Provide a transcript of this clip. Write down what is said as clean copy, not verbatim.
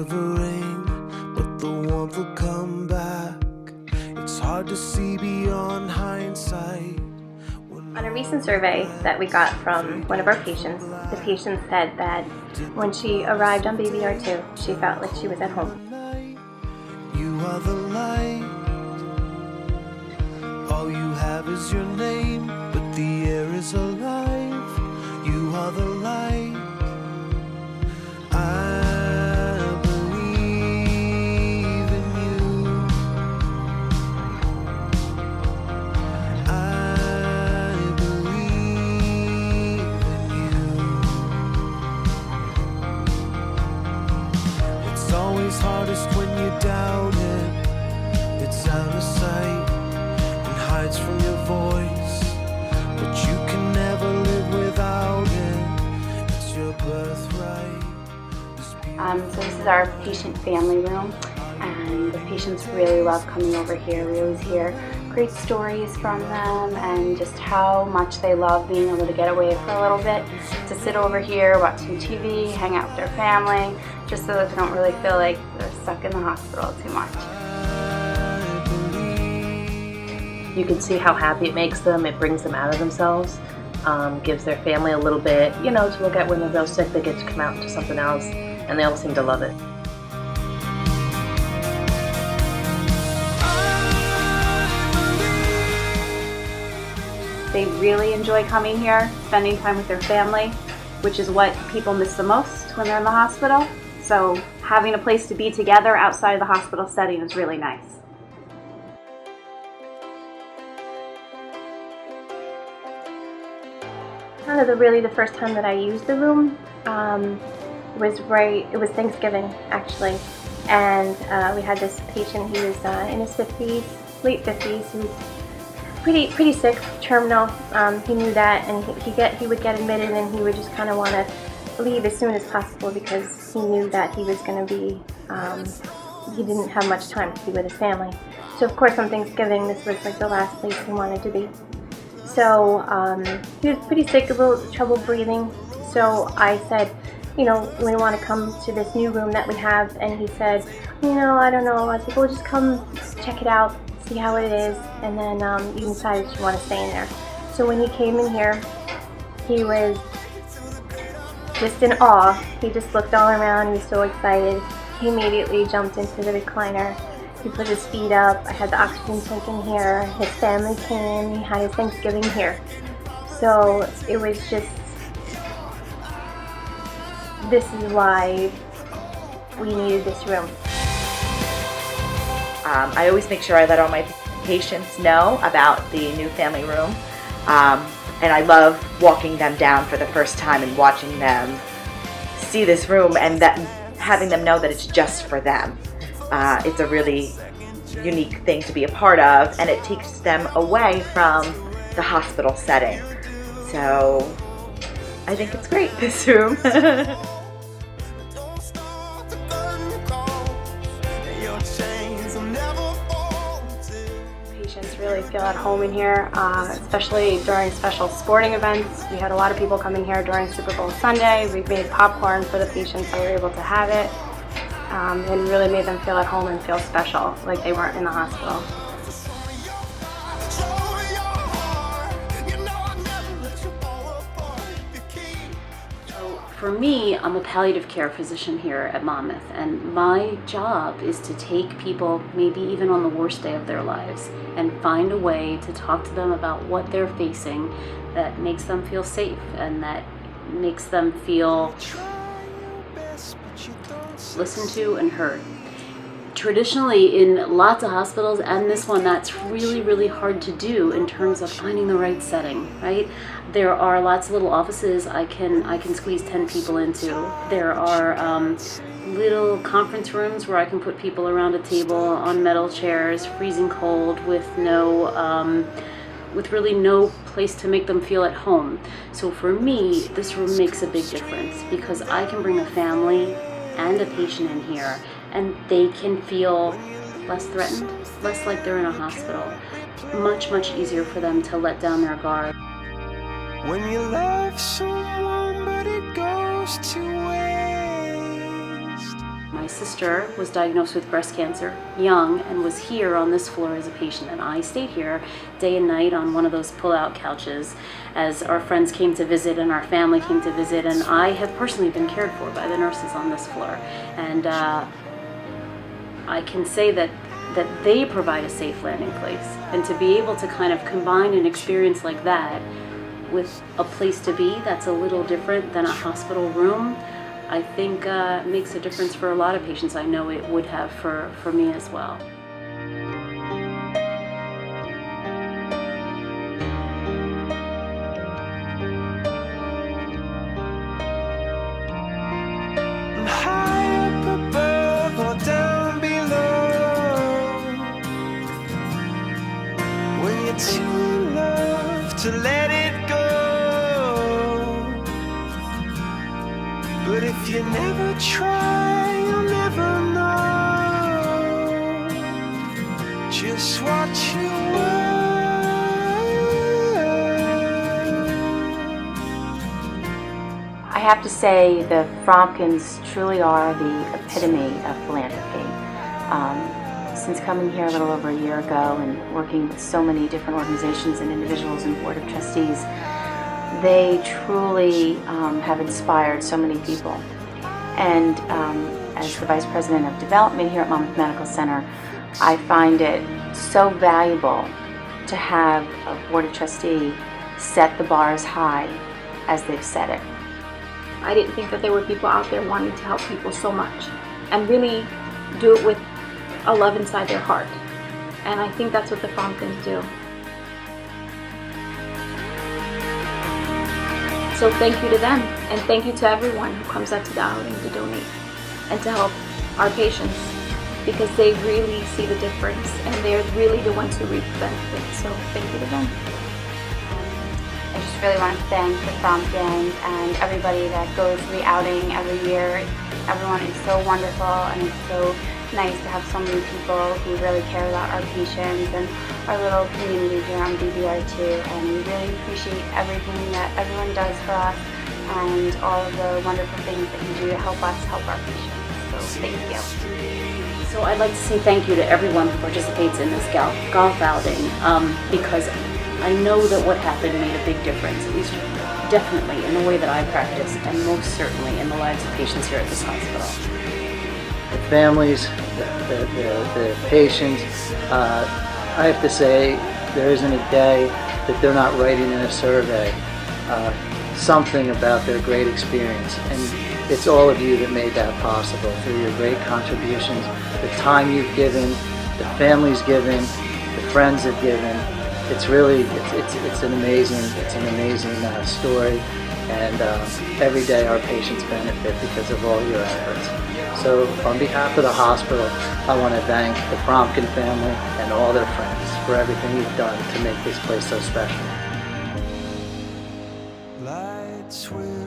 shivering, but the warmth will come back. It's hard to see beyond hindsight. On a recent survey that we got from one of our patients, the patient said that when she arrived on Baby R2, she felt like she was at home. You are the light. All you have is your name, but the air is alive. You are the light. I believe in you. I believe in you. It's always hardest when you doubt it. It's out of sight and hides from your voice, but you can never live without it. It's your birthright. So this is our patient family room, and the patients really love coming over here. We always hear great stories from them and just how much they love being able to get away for a little bit, to sit over here, watch some TV, hang out with their family, just so that they don't really feel like they're stuck in the hospital too much. You can see how happy it makes them. It brings them out of themselves, gives their family a little bit, to look at when they're real sick. They get to come out into something else, and they all seem to love it. They really enjoy coming here, spending time with their family, which is what people miss the most when they're in the hospital. So having a place to be together outside of the hospital setting is really nice. Kind of really the first time that I used the room it was Thanksgiving actually, and we had this patient. He was in his 50s, late 50s. He was pretty sick, terminal. He knew that, and he would get admitted, and he would just kind of want to leave as soon as possible because he knew that he was going to be he didn't have much time to be with his family. So of course on Thanksgiving this was like the last place he wanted to be. So he was pretty sick, a little trouble breathing. So I said, we want to come to this new room that we have. And he said, I don't know. I was like, well, just come check it out, see how it is, and then you can decide if you want to stay in there. So when he came in here, he was just in awe. He just looked all around. He was so excited. He immediately jumped into the recliner. He put his feet up. I had the oxygen tank in here. His family came. He had his Thanksgiving here. So it was just, this is why we needed this room. I always make sure I let all my patients know about the new family room. And I love walking them down for the first time and watching them see this room, and that having them know that it's just for them. It's a really unique thing to be a part of, and it takes them away from the hospital setting. So I think it's great, this room. Patients really feel at home in here, especially during special sporting events. We had a lot of people coming here during Super Bowl Sunday. We made popcorn for the patients so we were able to have it. And really made them feel at home and feel special, like they weren't in the hospital. So for me, I'm a palliative care physician here at Monmouth, and my job is to take people, maybe even on the worst day of their lives, and find a way to talk to them about what they're facing that makes them feel safe and that makes them feel listened to and heard. Traditionally, in lots of hospitals, and this one, that's really hard to do in terms of finding the right setting, right? There are lots of little offices I can squeeze 10 people into. There are little conference rooms where I can put people around a table on metal chairs, freezing cold, with really no place to make them feel at home. So for me, this room makes a big difference because I can bring a family and a patient in here, and they can feel less threatened, less like they're in a hospital. Much easier for them to let down their guard. When you love someone but it goes to waste. My My sister was diagnosed with breast cancer young and was here on this floor as a patient, and I stayed here day and night on one of those pull-out couches as our friends came to visit and our family came to visit, and I have personally been cared for by the nurses on this floor. And I can say that they provide a safe landing place, and to be able to kind of combine an experience like that with a place to be that's a little different than a hospital room, I think makes a difference for a lot of patients. I know it would have for me as well. High up above or down below, when you're too in love to let it go. But if you never try, you'll never know just what you were. I have to say the Fromkins truly are the epitome of philanthropy. Since coming here a little over a year ago and working with so many different organizations and individuals and board of trustees, they truly have inspired so many people. And as the Vice President of Development here at Monmouth Medical Center, I find it so valuable to have a Board of Trustee set the bar as high as they've set it. I didn't think that there were people out there wanting to help people so much and really do it with a love inside their heart. And I think that's what the Fromkins do. So thank you to them, and thank you to everyone who comes out to the outing to donate and to help our patients, because they really see the difference and they're really the ones who reap the benefit. So thank you to them. I just really want to thank the Fromkin and everybody that goes to the outing every year. Everyone is so wonderful, and it's so nice to have so many people who really care about our patients and our little community here on BBR2. And we really appreciate everything that everyone does for us and all of the wonderful things that you do to help us help our patients. So thank you. So I'd like to say thank you to everyone who participates in this golf outing, because I know that what happened made a big difference, at least definitely in the way that I practice, and most certainly in the lives of patients here at this hospital. The families, the patients, I have to say there isn't a day that they're not writing in a survey something about their great experience. And it's all of you that made that possible through your great contributions, the time you've given, the families given, the friends have given. It's really, it's an amazing story, and every day our patients benefit because of all your efforts. So on behalf of the hospital, I want to thank the Fromkin family and all their friends for everything you've done to make this place so special. Lights will